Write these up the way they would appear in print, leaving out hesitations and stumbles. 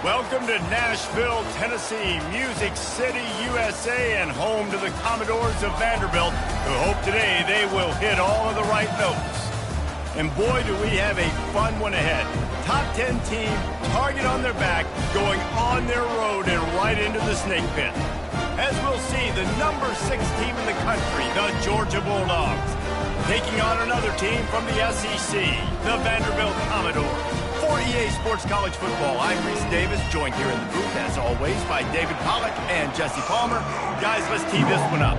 Welcome to Nashville, Tennessee, Music City, USA, and home to the Commodores of Vanderbilt, who hope today they will hit all of the right notes. And boy, do we have a fun one ahead. Top 10 team, target on their back, going on their road and right into the snake pit. As we'll see, the number 6 team in the country, the Georgia Bulldogs, taking on another team from the SEC, the Vanderbilt Commodores. For EA Sports College Football, I'm Reese Davis, joined here in the booth, as always, by David Pollack and Jesse Palmer. Guys, let's tee this one up.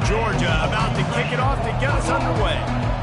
Georgia about to kick it off to get us underway.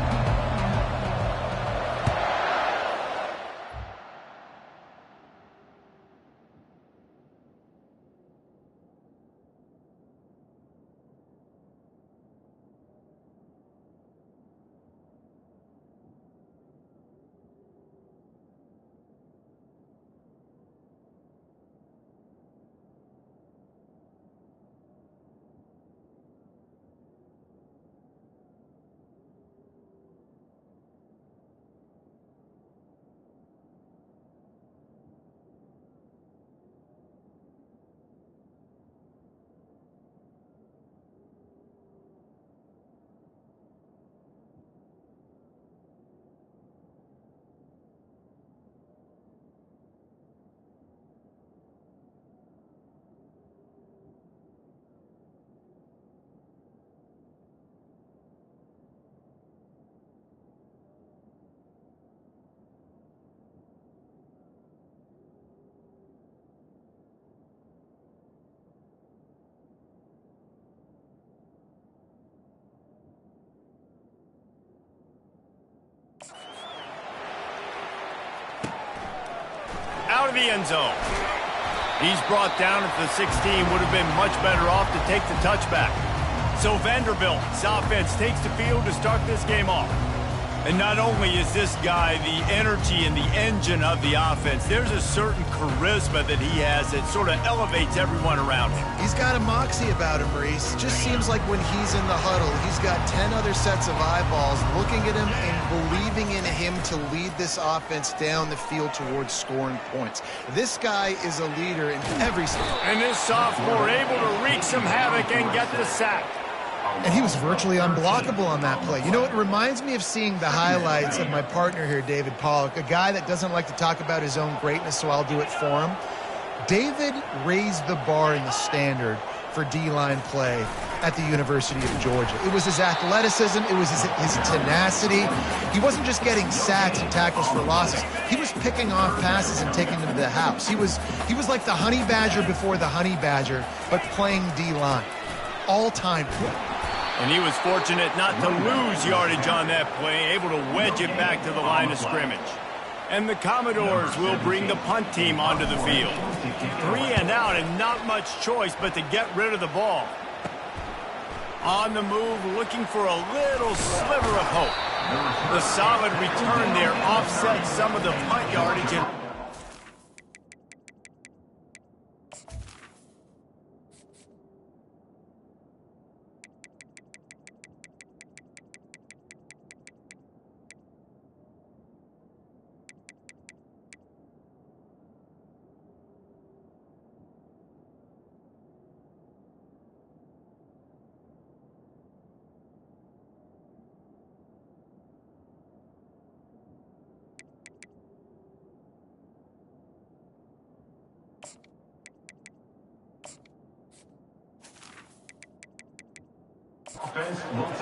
Out of the end zone. He's brought down at the 16. Would have been much better off to take the touchback. So Vanderbilt's offense takes the field to start this game off. And not only is this guy the energy and the engine of the offense, there's a certain charisma that he has that sort of elevates everyone around him. He's got a moxie about him, Reese. It just seems like when he's in the huddle, he's got 10 other sets of eyeballs looking at him and believing in him to lead this offense down the field towards scoring points. This guy is a leader in every step. And this sophomore able to wreak some havoc and get the sack. And he was virtually unblockable on that play. You know, it reminds me of seeing the highlights of my partner here, David Pollack, a guy that doesn't like to talk about his own greatness, so I'll do it for him. David raised the bar in the standard for D-line play at the University of Georgia. It was his athleticism. It was his tenacity. He wasn't just getting sacks and tackles for losses. He was picking off passes and taking them to the house. He was like the honey badger before the honey badger, but playing D-line. All-time. And he was fortunate not to lose yardage on that play, able to wedge it back to the line of scrimmage. And the Commodores will bring the punt team onto the field. 3 and out and not much choice but to get rid of the ball. On the move, looking for a little sliver of hope. The solid return there offsets some of the punt yardage. And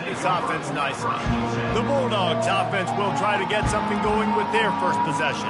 this offense nicely. The Bulldogs offense will try to get something going with their first possession.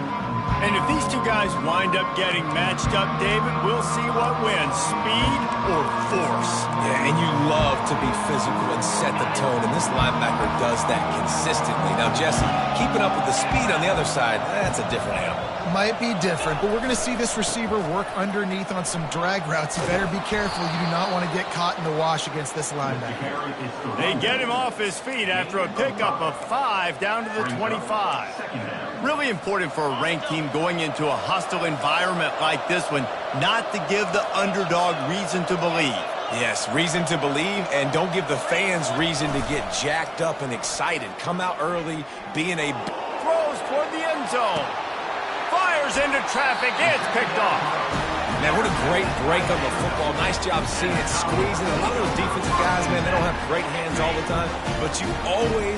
And if these two guys wind up getting matched up, David, we'll see what wins, speed or force. Yeah, and you love to be physical and set the tone, and this linebacker does that consistently. Now, Jesse, keeping up with the speed on the other side, that's a different animal. Might be different, but we're going to see this receiver work underneath on some drag routes. You better be careful. You do not want to get caught in the wash against this linebacker. They get him off his feet after a pickup of 5 down to the 25. Really important for a ranked team going into a hostile environment like this one not to give the underdog reason to believe. Yes, reason to believe, and don't give the fans reason to get jacked up and excited. Come out early, being a... Throws toward the end zone. Fires into traffic. It's picked off. Man, what a great break on the football. Nice job seeing it squeezing. A lot of those defensive guys, man, they don't have great hands all the time, but you always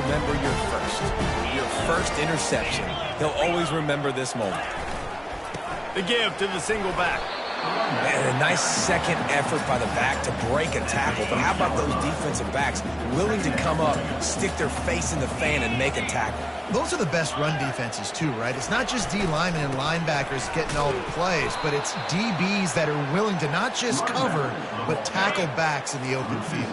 remember your first interception. They'll always remember this moment. The give to the single back. Man, a nice second effort by the back to break a tackle. But how about those defensive backs willing to come up, stick their face in the fan, and make a tackle? Those are the best run defenses, too, right? It's not just D linemen and linebackers getting all the plays, but it's DBs that are willing to not just cover, but tackle backs in the open field.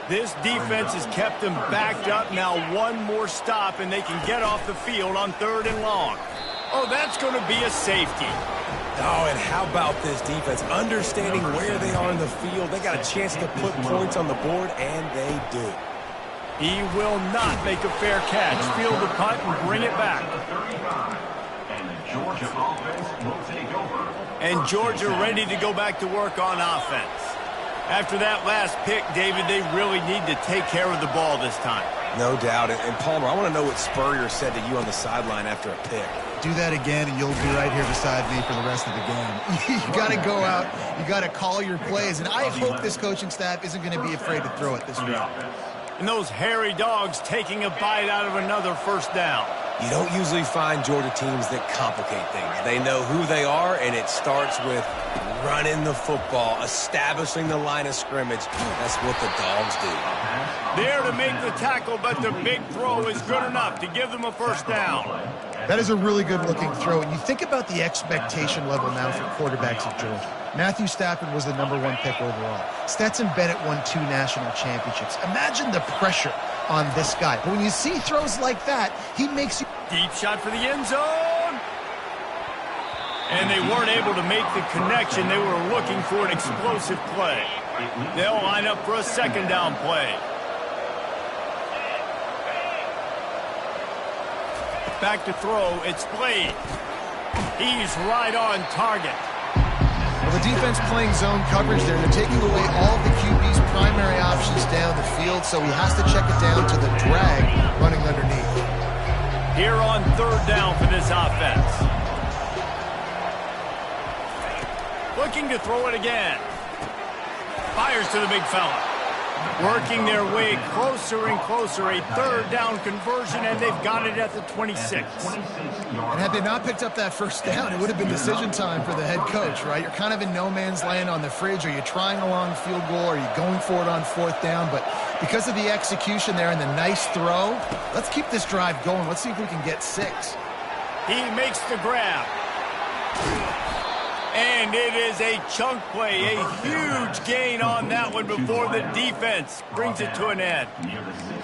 This defense has kept them backed up. Now one more stop, and they can get off the field on 3rd and long. Oh, that's going to be a safety. Oh, and how about this defense? Understanding where they are in the field. They got a chance to put points on the board, and they do. He will not make a fair catch. Field the punt and bring it back. And Georgia ready to go back to work on offense. After that last pick, David, they really need to take care of the ball this time. No doubt. And Palmer, I want to know what Spurrier said to you on the sideline after a pick. Do that again, and you'll be right here beside me for the rest of the game. You got to go out. You got to call your plays. And I hope this coaching staff isn't going to be afraid to throw it this route. And those hairy dogs taking a bite out of another first down. You don't usually find Georgia teams that complicate things. They know who they are, and it starts with running the football, establishing the line of scrimmage. That's what the dogs do. There to make the tackle, but the big throw is good enough to give them a first down. That is a really good-looking throw. And you think about the expectation level now for quarterbacks at Georgia. Matthew Stafford was the #1 pick overall. Stetson Bennett won 2 national championships. Imagine the pressure on this guy. But when you see throws like that, he makes you... Deep shot for the end zone. And they weren't able to make the connection. They were looking for an explosive play. They'll line up for a 2nd down play. Back to throw. It's Blade. He's right on target. Well, the defense playing zone coverage there. They're taking away all of the QB's primary options down the field, so he has to check it down to the drag running underneath. Here on 3rd down for this offense. Looking to throw it again. Fires to the big fella. Working their way closer and closer. A 3rd down conversion, and they've got it at the 26. And had they not picked up that first down, it would have been decision time for the head coach, right? You're kind of in no man's land on the fridge. Are you trying a long field goal? Are you going for it on 4th down? But because of the execution there and the nice throw, let's keep this drive going. Let's see if we can get 6. He makes the grab. And it is a chunk play, a huge gain on that one before the defense brings it to an end.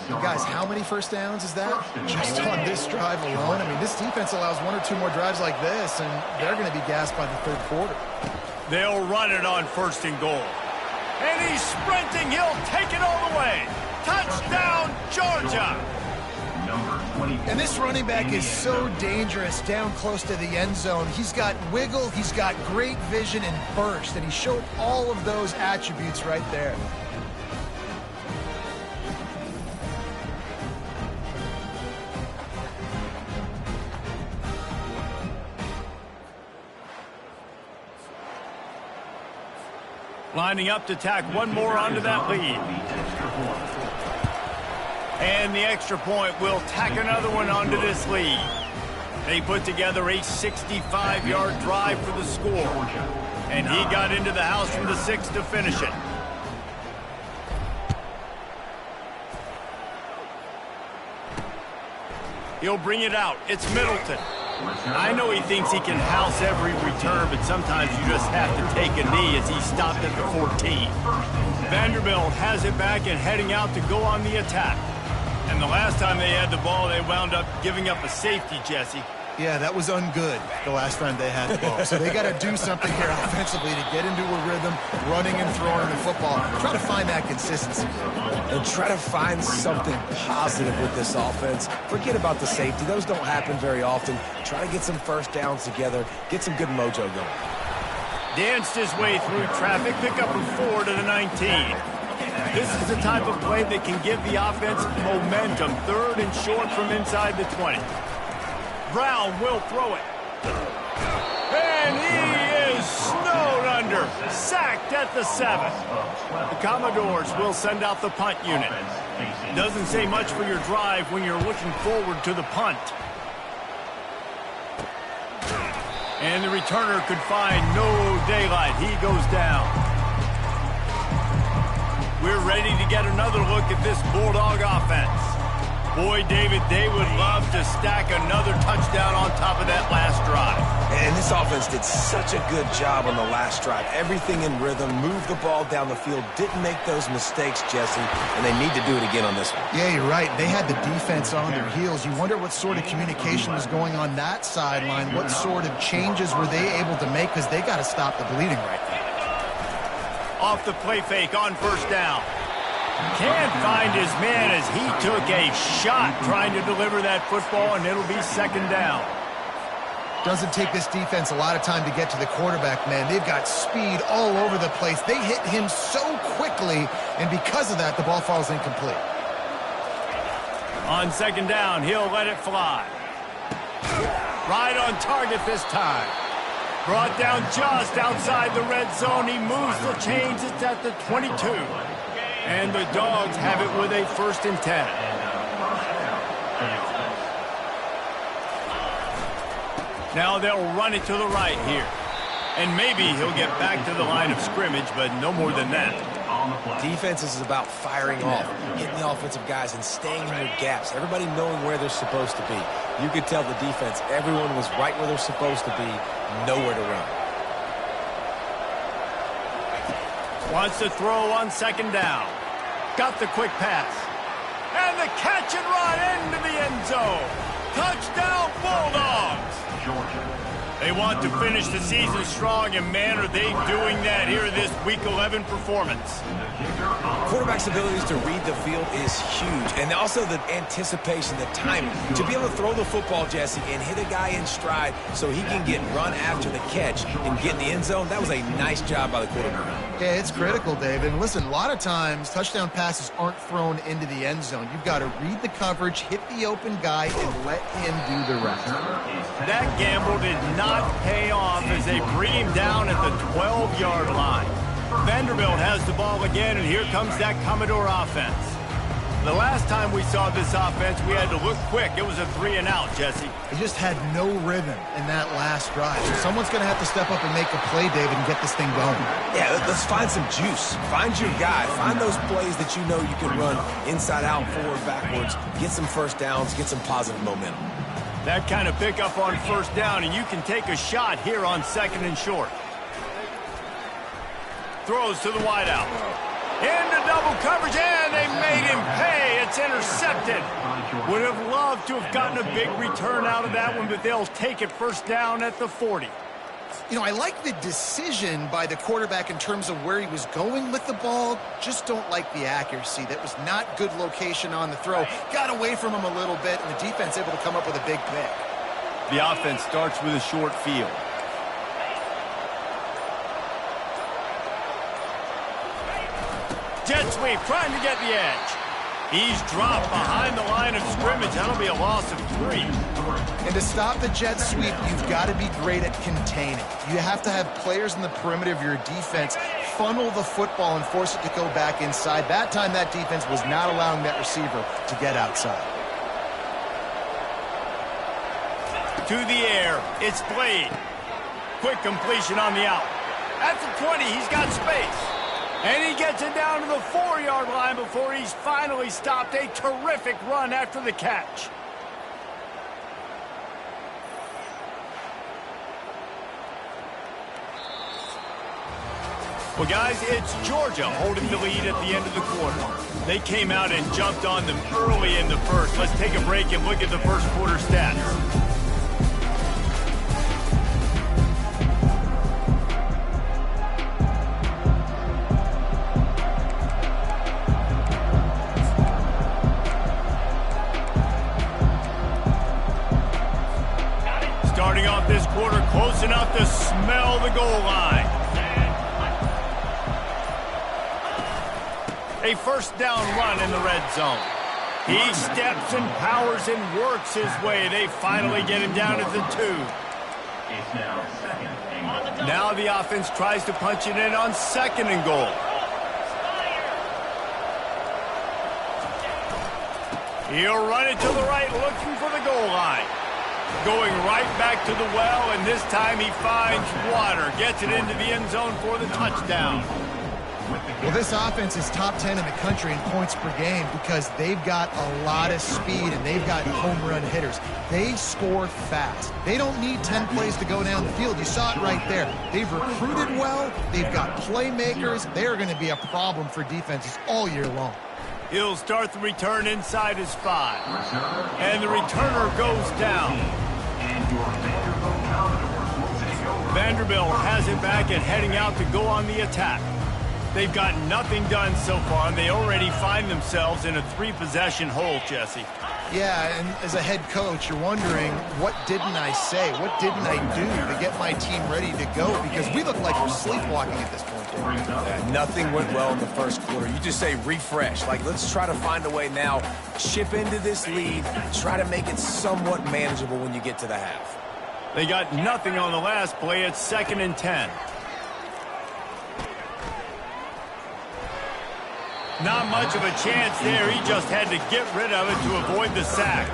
Guys, how many first downs is that? Just on this drive alone? I mean, this defense allows 1 or 2 more drives like this, and they're going to be gassed by the 3rd quarter. They'll run it on 1st and goal. And he's sprinting. He'll take it all the way. Touchdown, Georgia. And this running back is so dangerous down close to the end zone. He's got wiggle, he's got great vision and burst, and he showed all of those attributes right there. Lining up to tack one more onto that lead. And the extra point will tack another one onto this lead. They put together a 65-yard drive for the score. And he got into the house from the 6 to finish it. He'll bring it out. It's Middleton. I know he thinks he can house every return, but sometimes you just have to take a knee as he stopped at the 14. Vanderbilt has it back and heading out to go on the attack. And the last time they had the ball, they wound up giving up a safety, Jesse. Yeah, that was ungood the last time they had the ball. So they got to do something here offensively to get into a rhythm, running and throwing the football. Try to find that consistency. And try to find something positive with this offense. Forget about the safety. Those don't happen very often. Try to get some first downs together. Get some good mojo going. Danced his way through traffic, pick up a 4 to the 19. This is the type of play that can give the offense momentum. 3rd and short from inside the 20. Brown will throw it. And he is snowed under. Sacked at the 7. The Commodores will send out the punt unit. Doesn't say much for your drive when you're looking forward to the punt. And the returner could find no daylight. He goes down. We're ready to get another look at this Bulldog offense. Boy, David, they would love to stack another touchdown on top of that last drive. And this offense did such a good job on the last drive. Everything in rhythm, moved the ball down the field, didn't make those mistakes, Jesse, and they need to do it again on this one. Yeah, you're right. They had the defense on their heels. You wonder what sort of communication was going on that sideline. What sort of changes were they able to make, because they got to stop the bleeding right now. Off the play fake on 1st down. Can't find his man as he took a shot trying to deliver that football, and it'll be 2nd down. Doesn't take this defense a lot of time to get to the quarterback, man. They've got speed all over the place. They hit him so quickly, and because of that, the ball falls incomplete. On 2nd down, he'll let it fly. Right on target this time. Brought down just outside the red zone. He moves the chains. It's at the 22. And the Dogs have it with a 1st and 10. Now they'll run it to the right here. And maybe he'll get back to the line of scrimmage, but no more than that. Defense is about firing off, hitting the offensive guys, and staying in their gaps. Everybody knowing where they're supposed to be. You could tell the defense, everyone was right where they're supposed to be, nowhere to run. Wants to throw on 2nd down. Got the quick pass. And the catch and run into the end zone. Touchdown, Bulldogs. They want to finish the season strong, and man, are they doing that here in this Week 11 performance. Quarterback's abilities to read the field is huge, and also the anticipation, the timing. To be able to throw the football, Jesse, and hit a guy in stride so he can get run after the catch and get in the end zone, that was a nice job by the quarterback. Yeah, it's critical, David. And listen, a lot of times, touchdown passes aren't thrown into the end zone. You've got to read the coverage, hit the open guy, and let him do the rest. That gamble did not pay off as they bring him down at the 12-yard line. Vanderbilt has the ball again, and here comes that Commodore offense. The last time we saw this offense, we had to look quick. It was a 3-and-out, Jesse. They just had no rhythm in that last drive. So someone's going to have to step up and make a play, David, and get this thing going. Yeah, let's find some juice. Find your guy. Find those plays that you know you can run inside out, forward, backwards. Get some 1st downs. Get some positive momentum. That kind of pickup on 1st down, and you can take a shot here on 2nd and short. Throws to the wideout. Into double coverage, and they made him pay. It's intercepted. Would have loved to have gotten a big return out of that one, but they'll take it 1st down at the 40. You know, I like the decision by the quarterback in terms of where he was going with the ball. Just don't like the accuracy. That was not good location on the throw. Got away from him a little bit, and the defense able to come up with a big pick. The offense starts with a short field. Jet sweep, trying to get the edge. He's dropped behind the line of scrimmage. That'll be a loss of 3. And to stop the jet sweep, you've got to be great at containing. You have to have players in the perimeter of your defense funnel the football and force it to go back inside. That time, that defense was not allowing that receiver to get outside. To the air, it's Blade. Quick completion on the out. At the 20, he's got space. And he gets it down to the 4-yard line before he's finally stopped. A terrific run after the catch. Well, guys, it's Georgia holding the lead at the end of the quarter. They came out and jumped on them early in the first. Let's take a break and look at the first quarter stats. Starting off this quarter, close enough to smell the goal line. A first down run in the red zone. He steps and powers and works his way. They finally get him down at the 2. Now the offense tries to punch it in on 2nd and goal. He'll run it to the right, looking for the goal line. Going right back to the well, and this time he finds water. Gets it into the end zone for the touchdown. Well, this offense is top 10 in the country in points per game because they've got a lot of speed and they've got home run hitters. They score fast. They don't need 10 plays to go down the field. You saw it right there. They've recruited well. They've got playmakers. They're going to be a problem for defenses all year long. He'll start the return inside his 5. And the returner goes down. Vanderbilt has it back and heading out to go on the attack. They've got nothing done so far, and they already find themselves in a 3-possession hole, Jesse. Yeah, and as a head coach, you're wondering, what didn't I say? What didn't I do to get my team ready to go? Because we look like we're sleepwalking at this point. Yeah, nothing went well in the first quarter. You just say refresh. Like, let's try to find a way now, chip into this lead, try to make it somewhat manageable when you get to the half. They got nothing on the last play. It's 2nd and 10. Not much of a chance there. He just had to get rid of it to avoid the sack.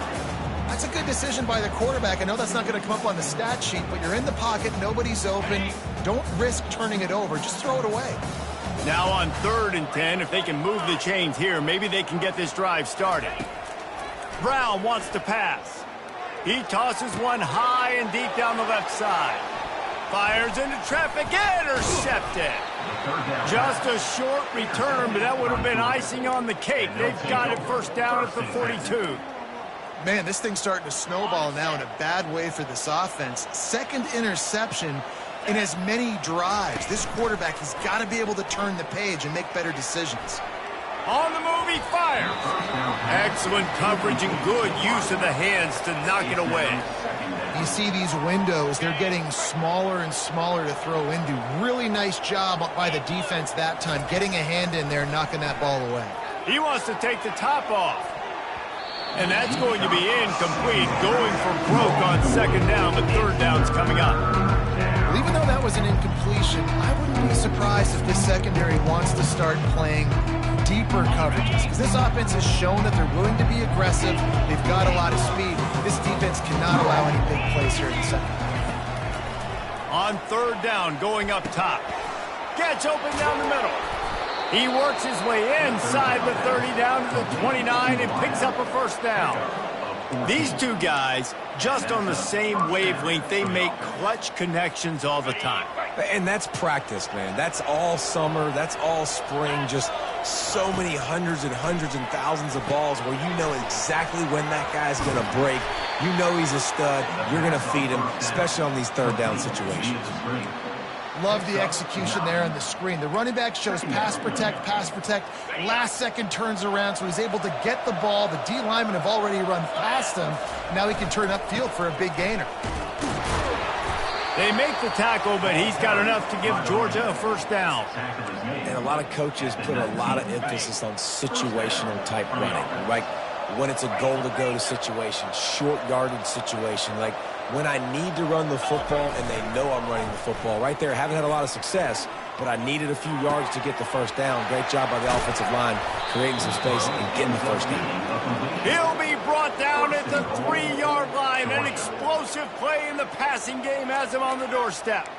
That's a good decision by the quarterback. I know that's not going to come up on the stat sheet, but you're in the pocket, nobody's open. Don't risk turning it over. Just throw it away. Now on 3rd and 10, if they can move the chains here, maybe they can get this drive started. Brown wants to pass. He tosses one high and deep down the left side. Fires into traffic, intercepted. Just a short return, but that would have been icing on the cake. They've got it first down at the 42. Man, this thing's starting to snowball now in a bad way for this offense. 2nd interception in as many drives. This quarterback has got to be able to turn the page and make better decisions. On the move, he fires. Excellent coverage and good use of the hands to knock it away. You see these windows, they're getting smaller and smaller to throw into. Really nice job by the defense that time, getting a hand in there, knocking that ball away. He wants to take the top off. And that's going to be incomplete, going for broke on 2nd down, but 3rd down's coming up. Well, even though that was an incompletion, I wouldn't be surprised if this secondary wants to start playing deeper coverages, because this offense has shown that they're willing to be aggressive. They've got a lot of speed. This defense cannot allow any big plays here in the second. On 3rd down, going up top. Gets open down the middle. He works his way inside the 30 down to the 29 and picks up a first down. These two guys, just on the same wavelength, they make clutch connections all the time. And that's practice, man. That's all summer. That's all spring. Just so many hundreds and thousands of balls where you know exactly when that guy's going to break. You know he's a stud. You're going to feed him, especially on these 3rd down situations. Love the execution there on the screen. The running back shows pass protect. Last second turns around, so he's able to get the ball. The D linemen have already run past him. Now he can turn upfield for a big gainer. They make the tackle, but he's got enough to give Georgia a first down. And a lot of coaches put a lot of emphasis on situational type running, right? When it's a goal to go to situation, short yardage situation, like when I need to run the football and they know I'm running the football. Right there, haven't had a lot of success, but I needed a few yards to get the first down. Great job by the offensive line, creating some space and getting the first down. He'll be brought down at the 3-yard line. An explosive play in the passing game has him on the doorstep.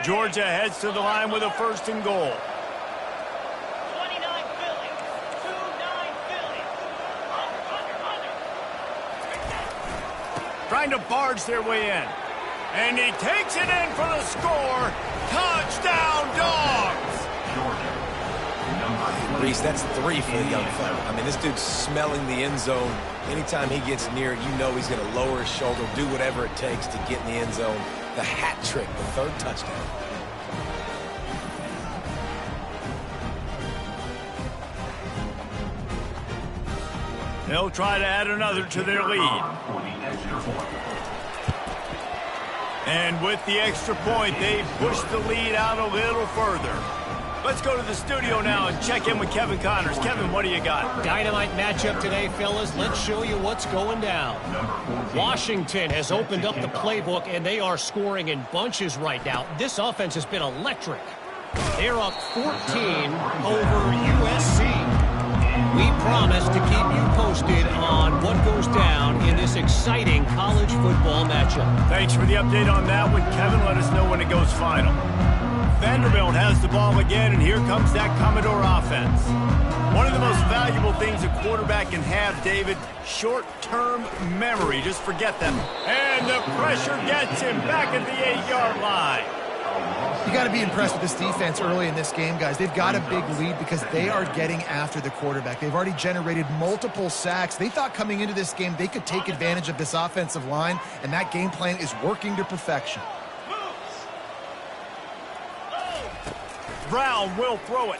Georgia heads to the line with a 1st and goal. Trying to barge their way in. And he takes it in for the score. Touchdown, Dogs! Reese, that's 3 for the young fella. I mean, this dude's smelling the end zone. Anytime he gets near it, you know he's going to lower his shoulder, do whatever it takes to get in the end zone. The hat trick, the 3rd touchdown. They'll try to add another to their lead. And with the extra point, they push the lead out a little further. Let's go to the studio now and check in with Kevin Connors. Kevin, what do you got? Dynamite matchup today, fellas. Let's show you what's going down. Washington has opened up the playbook, and they are scoring in bunches right now. This offense has been electric. They're up 14 over USC. We promise to keep you posted on what goes down in this exciting college football matchup. Thanks for the update on that one, Kevin. Let us know when it goes final. Vanderbilt has the ball again, and here comes that Commodore offense. One of the most valuable things a quarterback can have, David, short-term memory. Just forget them. And the pressure gets him back at the 8-yard line. You got to be impressed with this defense early in this game, guys. They've got a big lead because they are getting after the quarterback. They've already generated multiple sacks. They thought coming into this game they could take advantage of this offensive line, and that game plan is working to perfection. Brown will throw it.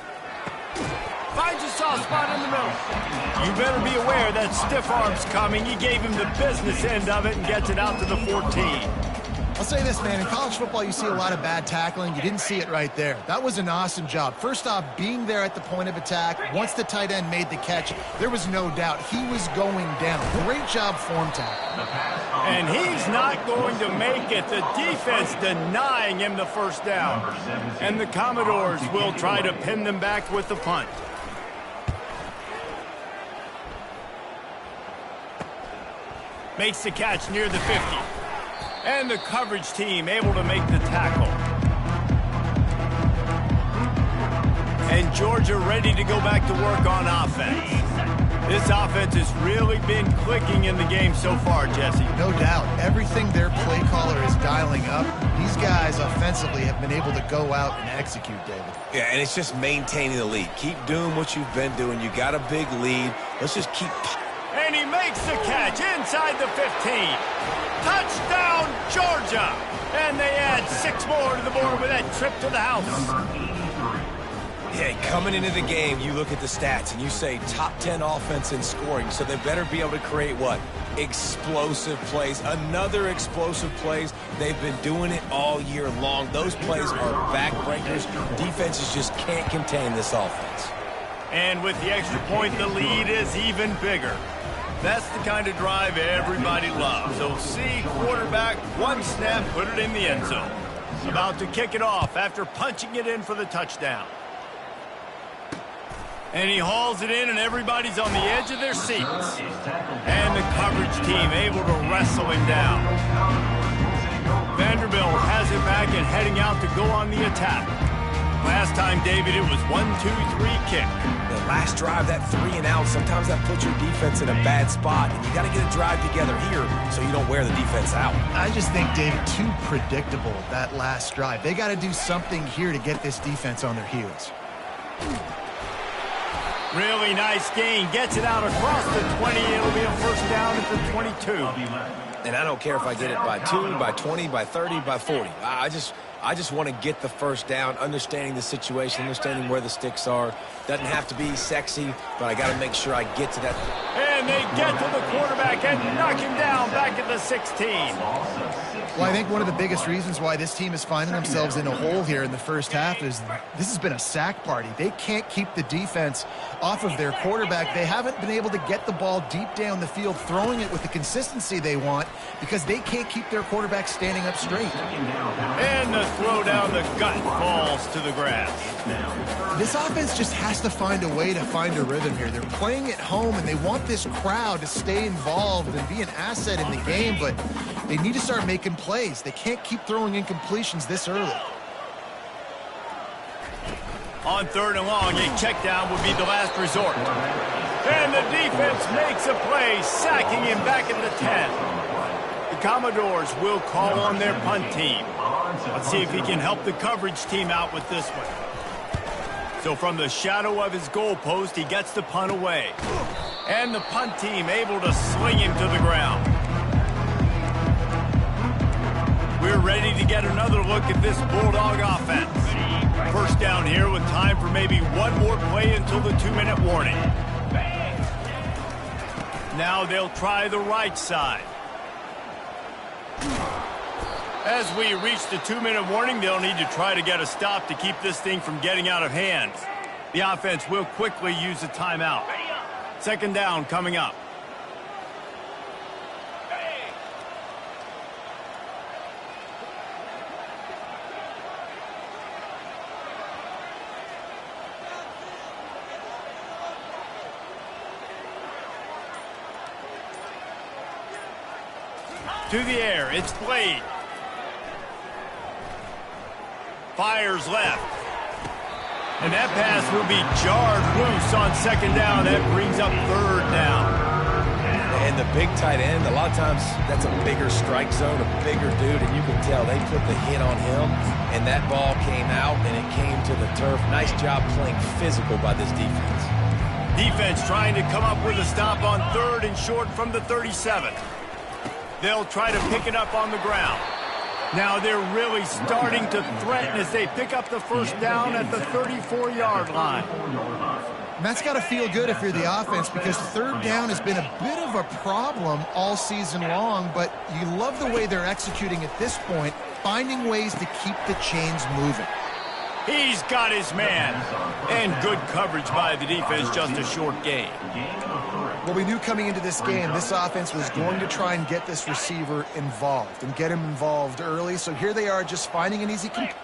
Finds a soft spot in the middle. You better be aware that stiff arm's coming. He gave him the business end of it and gets it out to the 14. I'll say this, man. In college football, you see a lot of bad tackling. You didn't see it right there. That was an awesome job. First off, being there at the point of attack. Once the tight end made the catch, there was no doubt he was going down. Great job form tackle. And he's not going to make it. The defense denying him the first down. And the Commodores will try to pin them back with the punt. Makes the catch near the 50. And the coverage team able to make the tackle. And Georgia ready to go back to work on offense. This offense has really been clicking in the game so far, Jesse. No doubt. Everything their play caller is dialing up, these guys offensively have been able to go out and execute, David. Yeah, and it's just maintaining the lead. Keep doing what you've been doing. You got a big lead. Let's just keep... And he makes the catch inside the 15. Touchdown, Georgia! And they add 6 more to the board with that trip to the house. Yeah, coming into the game, you look at the stats and you say top 10 offense in scoring, so they better be able to create what? Explosive plays. Another explosive plays. They've been doing it all year long. Those plays are backbreakers. Defenses just can't contain this offense. And with the extra point, the lead is even bigger. That's the kind of drive everybody loves. So see quarterback, one snap, put it in the end zone. About to kick it off after punching it in for the touchdown. And he hauls it in, and everybody's on the edge of their seats. And the coverage team able to wrestle him down. Vanderbilt has it back and heading out to go on the attack. Last time, David, it was 1-2-3 kick. The last drive, that 3 and out, sometimes that puts your defense in a bad spot, and you got to get a drive together here so you don't wear the defense out. I just think, David, too predictable, that last drive. They got to do something here to get this defense on their heels. Really nice gain. Gets it out across the 20. It'll be a first down at the 22. And I don't care if I get it by 2, by 20, by 30, by 40. I just want to get the first down, understanding the situation, understanding where the sticks are. Doesn't have to be sexy, but I got to make sure I get to that. And they get to the quarterback and knock him down back at the 16. Well, I think one of the biggest reasons why this team is finding themselves in a hole here in the first half is this has been a sack party. They can't keep the defense off of their quarterback. They haven't been able to get the ball deep down the field, throwing it with the consistency they want because they can't keep their quarterback standing up straight. And the throw down the gut falls to the grass. This offense just has to find a way to find a rhythm here. They're playing at home, and they want this crowd to stay involved and be an asset in the game, but they need to start making plays. They can't keep throwing incompletions this early. On 3rd and long, a check down would be the last resort. And the defense makes a play, sacking him back at the 10. The Commodores will call on their punt team. Let's see if he can help the coverage team out with this one. So from the shadow of his goalpost, he gets the punt away. And the punt team able to sling him to the ground. We're ready to get another look at this Bulldog offense. First down here with time for maybe one more play until the 2-minute warning. Now they'll try the right side. As we reach the 2-minute warning, they'll need to try to get a stop to keep this thing from getting out of hand. The offense will quickly use a timeout. Second down coming up. To the air, it's Blade. Fires left. And that pass will be jarred loose on second down. That brings up third down. And the big tight end, a lot of times that's a bigger strike zone, a bigger dude, and you can tell they put the hit on him, and that ball came out, and it came to the turf. Nice job playing physical by this defense. Defense trying to come up with a stop on third and short from the 37. They'll try to pick it up on the ground. Now they're really starting to threaten as they pick up the first down at the 34-yard line. And that's got to feel good if you're the offense, because third down has been a bit of a problem all season long, but you love the way they're executing at this point, finding ways to keep the chains moving. He's got his man. And good coverage by the defense, just a short gain. Well, we knew coming into this game, this offense was going to try and get this receiver involved and get him involved early. So here they are just finding an easy completion.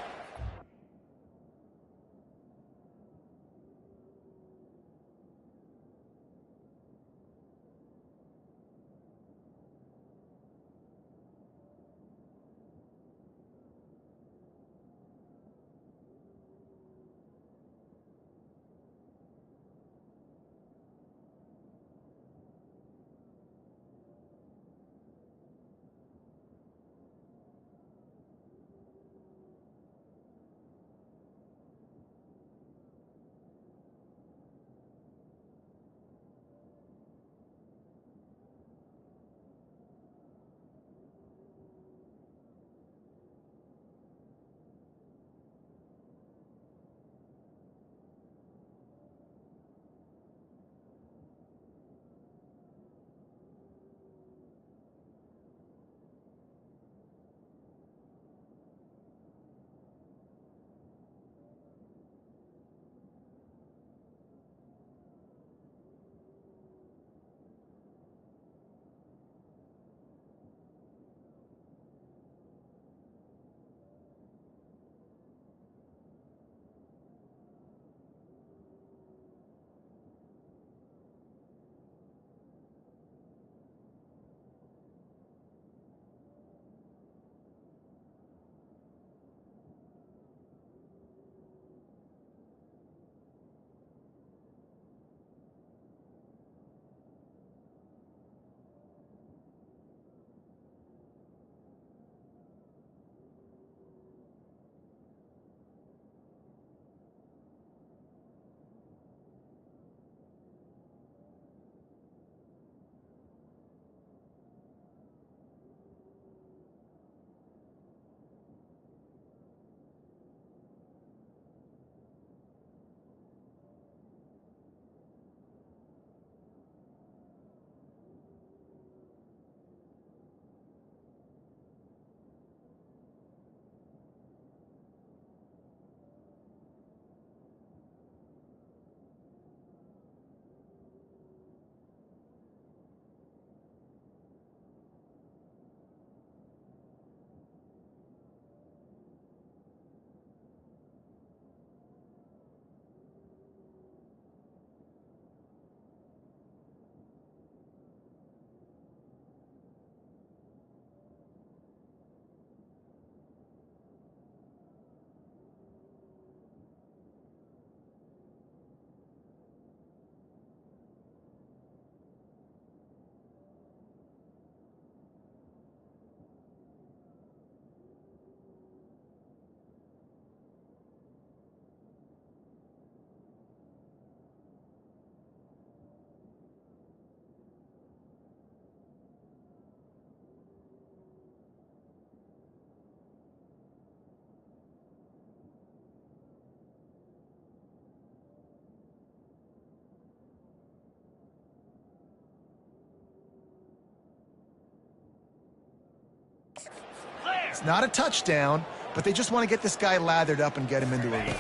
It's not a touchdown, but they just want to get this guy lathered up and get him into a rhythm.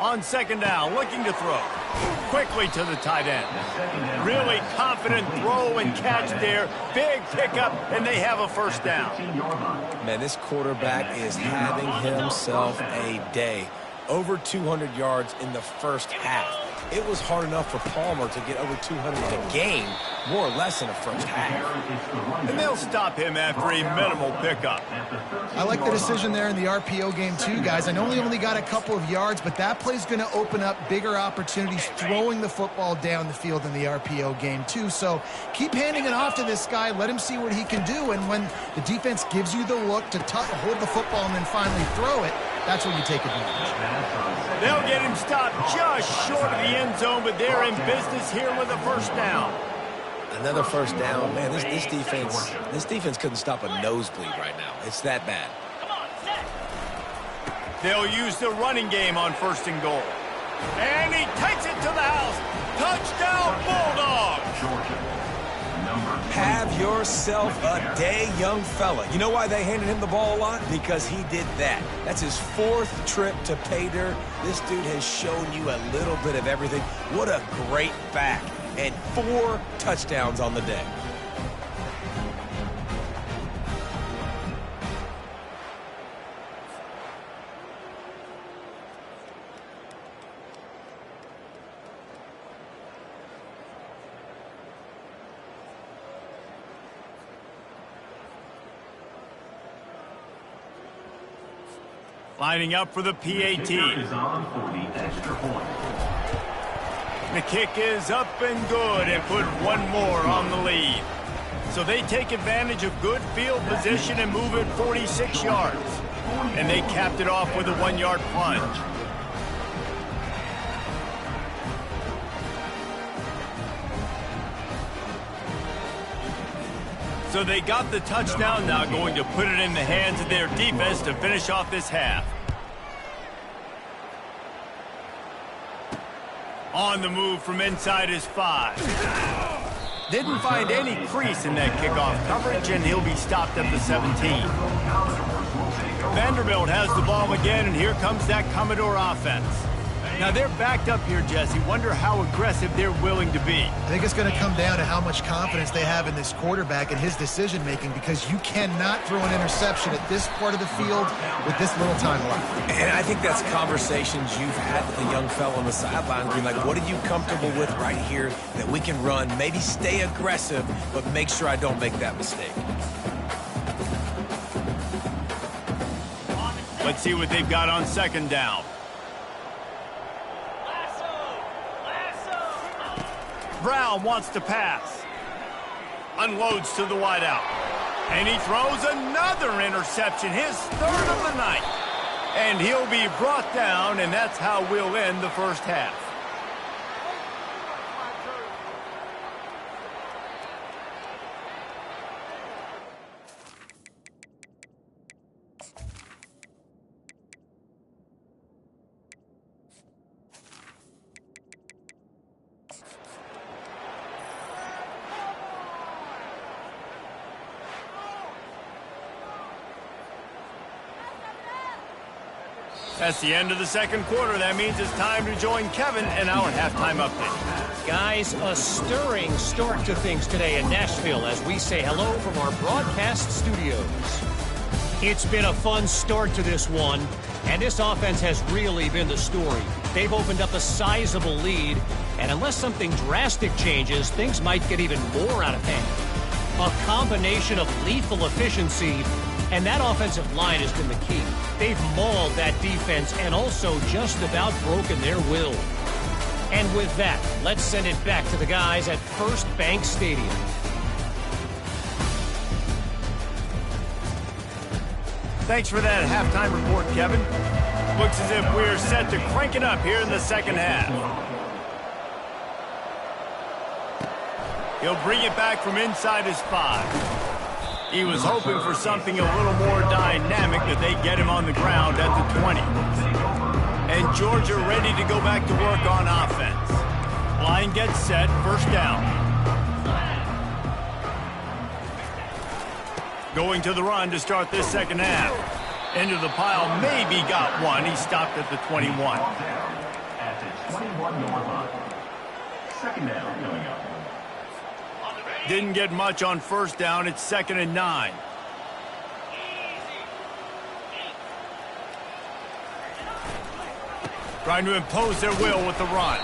On second down, looking to throw. Quickly to the tight end. Really confident throw and catch there. Big pickup, and they have a first down. Man, this quarterback is having himself a day. Over 200 yards in the first half. It was hard enough for Palmer to get over 200 in a game, more or less in the first half. And they'll stop him after a minimal pickup. I like the decision there in the RPO game too, guys. I know he only got a couple of yards, but that play's going to open up bigger opportunities throwing the football down the field in the RPO game too. So keep handing it off to this guy. Let him see what he can do. And when the defense gives you the look to hold the football and then finally throw it, that's when you take advantage. They'll get him stopped just short of the end zone, but they're in business here with a first down. Another first down. Man, this defense couldn't stop a nosebleed right now. It's that bad. They'll use the running game on first and goal. And he takes it to the house. Touchdown, Bulldogs! Have yourself a day, young fella. You know why they handed him the ball a lot? Because he did that. That's his 4th trip to pay dirt. This dude has shown you a little bit of everything. What a great back. And 4 touchdowns on the day. Lining up for the PAT. The kick is up and good and put one more on the lead. So they take advantage of good field position and move it 46 yards. And they capped it off with a 1-yard plunge. So they got the touchdown, now going to put it in the hands of their defense to finish off this half. On the move from inside his 5. Didn't find any crease in that kickoff coverage, and he'll be stopped at the 17. Vanderbilt has the ball again, and here comes that Commodore offense. Now, they're backed up here, Jesse. Wonder how aggressive they're willing to be. I think it's going to come down to how much confidence they have in this quarterback and his decision-making, because you cannot throw an interception at this part of the field with this little time left. And I think that's conversations you've had with the young fellow on the sidelines, being like, what are you comfortable with right here that we can run? Maybe stay aggressive, but make sure I don't make that mistake. Let's see what they've got on second down. Brown wants to pass. Unloads to the wideout. And he throws another interception, his 3rd of the night. And he'll be brought down, and that's how we'll end the first half. That's the end of the second quarter. That means it's time to join Kevin in our halftime update. Guys, a stirring start to things today in Nashville as we say hello from our broadcast studios. It's been a fun start to this one, and this offense has really been the story. They've opened up a sizable lead, and unless something drastic changes, things might get even more out of hand. A combination of lethal efficiency, and that offensive line has been the key. They've mauled that defense and also just about broken their will. And with that, let's send it back to the guys at First Bank Stadium. Thanks for that halftime report, Kevin. Looks as if we're set to crank it up here in the second half. He'll bring it back from inside his 5. He was hoping for something a little more dynamic, that they get him on the ground at the 20. And Georgia ready to go back to work on offense. Line gets set, first down. Going to the run to start this second half. Into the pile, maybe got one. He stopped at the 21. At the 21-yard line. Second down coming up. Didn't get much on first down. It's 2nd and 9. Trying to impose their will with the run.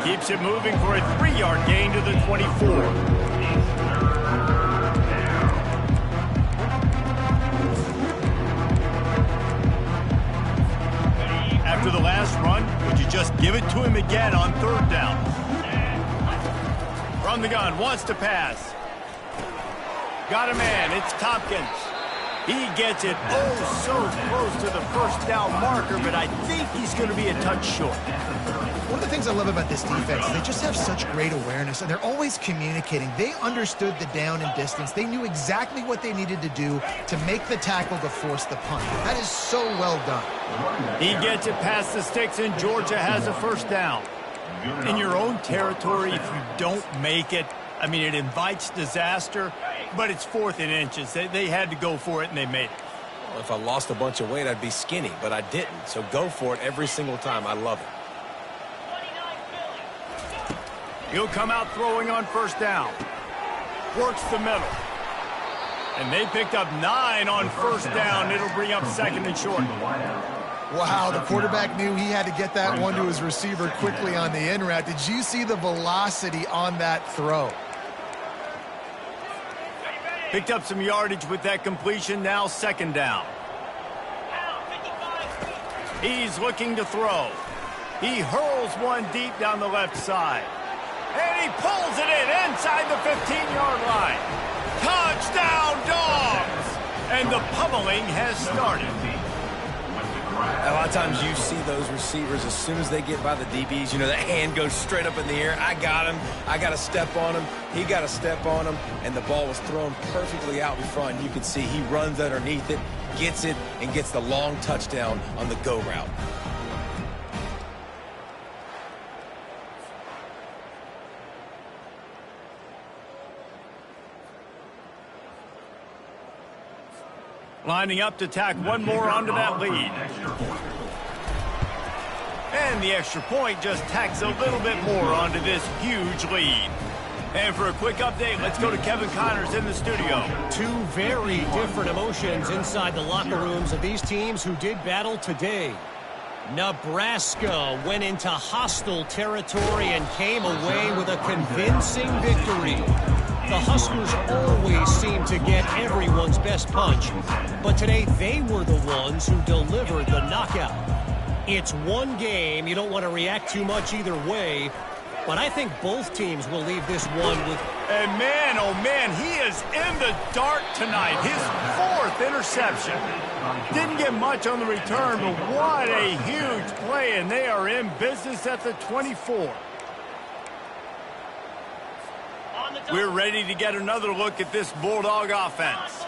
Keeps it moving for a 3-yard gain to the 24. After the last run, would you just give it to him again on 3rd down? From the gun, wants to pass. Got a man, it's Tompkins. He gets it oh so close to the first down marker, but I think he's going to be a touch short. One of the things I love about this defense is they just have such great awareness, and they're always communicating. They understood the down and distance. They knew exactly what they needed to do to make the tackle to force the punt. That is so well done. He gets it past the sticks, and Georgia has a first down. In your own territory, if you don't make it, I mean, it invites disaster, but it's 4th and inches. They had to go for it, and they made it. Well, if I lost a bunch of weight, I'd be skinny, but I didn't. So go for it every single time. I love it. He'll come out throwing on first down. Works the middle. And they picked up 9 on first down. It'll bring up 2nd and short. Wow, the quarterback knew he had to get that one to his receiver quickly on the in route. Did you see the velocity on that throw? Picked up some yardage with that completion. Now 2nd down. He's looking to throw. He hurls one deep down the left side. And he pulls it in inside the 15-yard line. Touchdown, Dogs! And the pummeling has started. A lot of times you see those receivers, as soon as they get by the DBs, you know, that hand goes straight up in the air. I got him. I got to step on him. He got to step on him. And the ball was thrown perfectly out in front. You can see he runs underneath it, gets it, and gets the long touchdown on the go route. Lining up to tack one more onto that lead. And the extra point just tacks a little bit more onto this huge lead. And for a quick update, let's go to Kevin Connors in the studio. 2 very different emotions inside the locker rooms of these teams who did battle today. Nebraska went into hostile territory and came away with a convincing victory. The Huskers always seem to get everyone's best punch, but today they were the ones who delivered the knockout. It's one game. You don't want to react too much either way, but I think both teams will leave this one with... And man, oh man, he is in the dark tonight. His 4th interception. Didn't get much on the return, but what a huge play, and they are in business at the 24. We're ready to get another look at this Bulldog offense.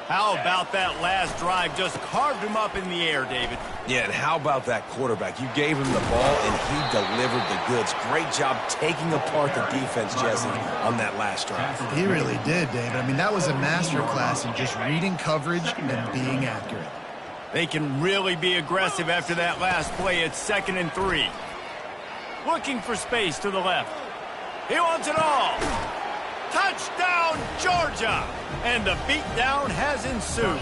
How about that last drive? Just carved him up in the air, David. Yeah, and how about that quarterback? You gave him the ball, and he delivered the goods. Great job taking apart the defense, Jesse, on that last drive. He really did, David. I mean, that was a masterclass in just reading coverage and being accurate. They can really be aggressive after that last play. It's 2nd and 3. Looking for space to the left. He wants it all. Touchdown, Georgia! And the beatdown has ensued.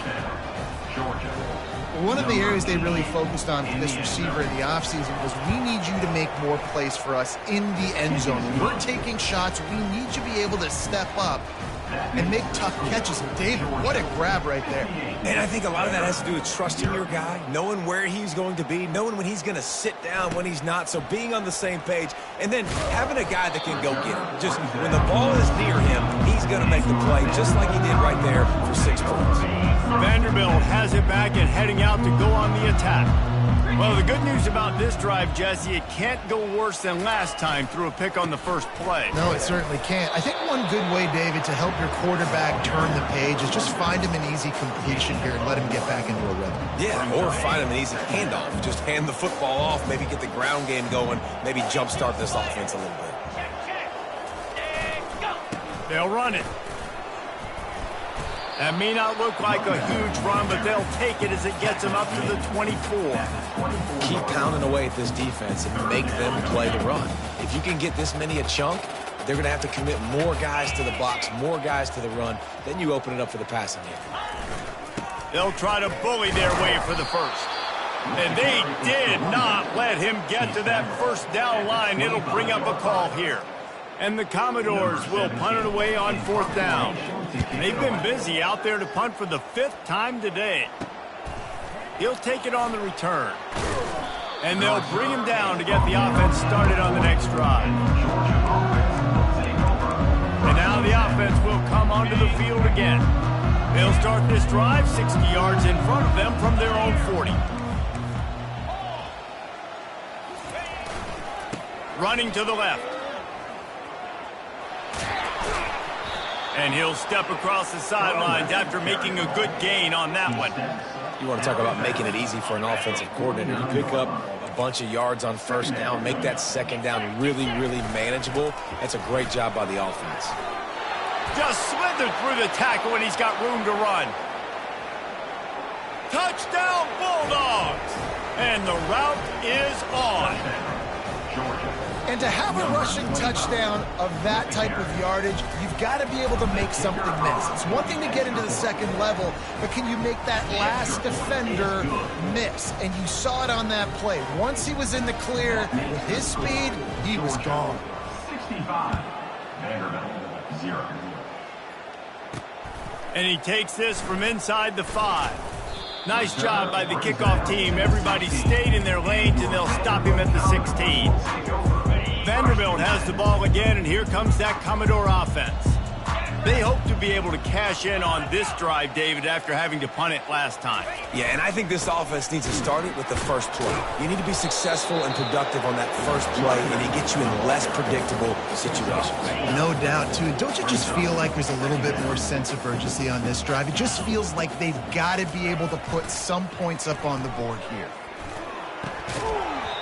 One of the areas they really focused on for this receiver in the offseason was, we need you to make more plays for us in the end zone. When we're taking shots, we need you to be able to step up and make tough catches. And David, what a grab right there. And I think a lot of that has to do with trusting your guy, knowing where he's going to be, knowing when he's going to sit down, when he's not, so being on the same page, and then having a guy that can go get him. Just when the ball is near him, he's going to make the play, just like he did right there for 6 points. Vanderbilt has it back and heading out to go on the attack. Well, the good news about this drive, Jesse, it can't go worse than last time through a pick on the first play. No, it certainly can't. I think one good way, David, to help your quarterback turn the page is just find him an easy completion here and let him get back into a rhythm. Yeah, or find him an easy handoff. Just hand the football off, maybe get the ground game going, maybe jumpstart this offense a little bit. They'll run it. That may not look like a huge run, but they'll take it as it gets them up to the 24. Keep pounding away at this defense and make them play the run. If you can get this many a chunk, they're going to have to commit more guys to the box, more guys to the run. Then you open it up for the passing game. They'll try to bully their way for the first. And they did not let him get to that first down line. It'll bring up a call here. And the Commodores will punt it away on 4th down. They've been busy out there to punt for the 5th time today. He'll take it on the return. And they'll bring him down to get the offense started on the next drive. And now the offense will come onto the field again. They'll start this drive 60 yards in front of them from their own 40. Running to the left. And he'll step across the sidelines after making a good gain on that one. You want to talk about making it easy for an offensive coordinator. You pick up a bunch of yards on 1st down, make that 2nd down really, really manageable. That's a great job by the offense. Just slithered through the tackle and he's got room to run. Touchdown Bulldogs! And the route is on. And to have a rushing touchdown of that type of yardage, you've got to be able to make something miss. It's one thing to get into the 2nd level, but can you make that last defender miss? And you saw it on that play. Once he was in the clear, with his speed, he was gone. 65. Vanderbilt, 0. And he takes this from inside the 5. Nice job by the kickoff team. Everybody stayed in their lanes, and they'll stop him at the 16. Vanderbilt has the ball again, and here comes that Commodore offense. They hope to be able to cash in on this drive, David, after having to punt it last time. Yeah, and I think this offense needs to start it with the first play. You need to be successful and productive on that first play, and it gets you in less predictable situations. No doubt, too. Don't you just feel like there's a little bit more sense of urgency on this drive? It just feels like they've got to be able to put some points up on the board here.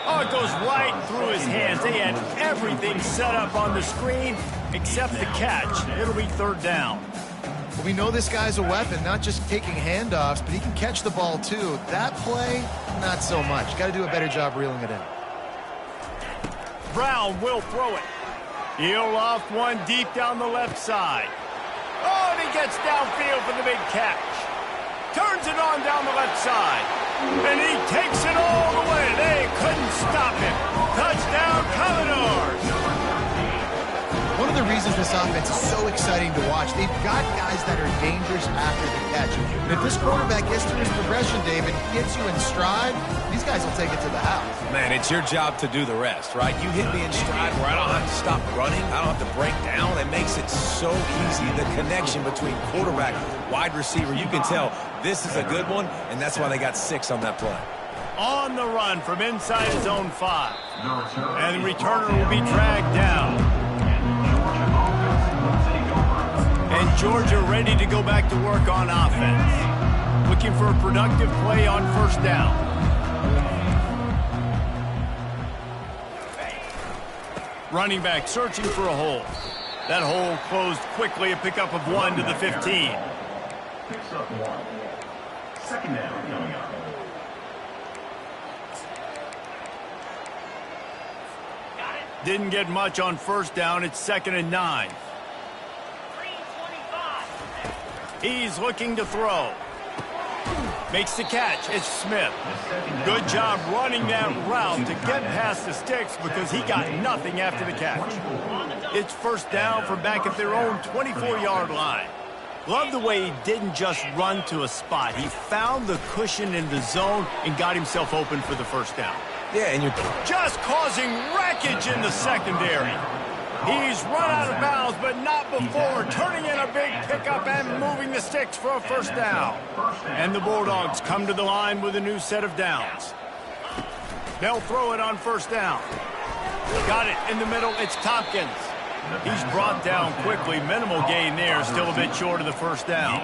Oh, it goes right through his hands. They had everything set up on the screen except the catch. It'll be 3rd down. Well, we know this guy's a weapon, not just taking handoffs, but he can catch the ball, too. That play, not so much. Got to do a better job reeling it in. Brown will throw it. He'll loft one deep down the left side. Oh, and he gets downfield for the big catch. Turns it on down the left side. And he takes it all the way. They couldn't stop him. Touchdown, Commodores. One of the reasons this offense is so exciting to watch, they've got guys that are dangerous after the catch. And if this quarterback gets through his progression, David, gets you in stride, these guys will take it to the house. Man, it's your job to do the rest, right? You hit me in stride where I don't have to stop running. I don't have to break down. It makes it so easy. The connection between quarterback, wide receiver, you can tell this is a good one, and that's why they got 6 on that play. On the run from inside his own 5. And the returner will be dragged down. And Georgia ready to go back to work on offense. Looking for a productive play on 1st down. Running back searching for a hole. That hole closed quickly, a pickup of 1 to the 15. Picks up 1. 2nd down coming up. Didn't get much on 1st down. It's 2nd and 9. He's looking to throw. Makes the catch. It's Smith. Good job running that route to get past the sticks because he got nothing after the catch. It's 1st down from back at their own 24-yard line. Love the way he didn't just run to a spot. He found the cushion in the zone and got himself open for the 1st down. Yeah, and you're just causing wreckage in the secondary. He's run out of bounds, but not before turning in a big pickup and moving the sticks for a 1st down. And the Bulldogs come to the line with a new set of downs. They'll throw it on 1st down. Got it in the middle. It's Tompkins. He's brought down quickly. Minimal gain there. Still a bit short of the 1st down.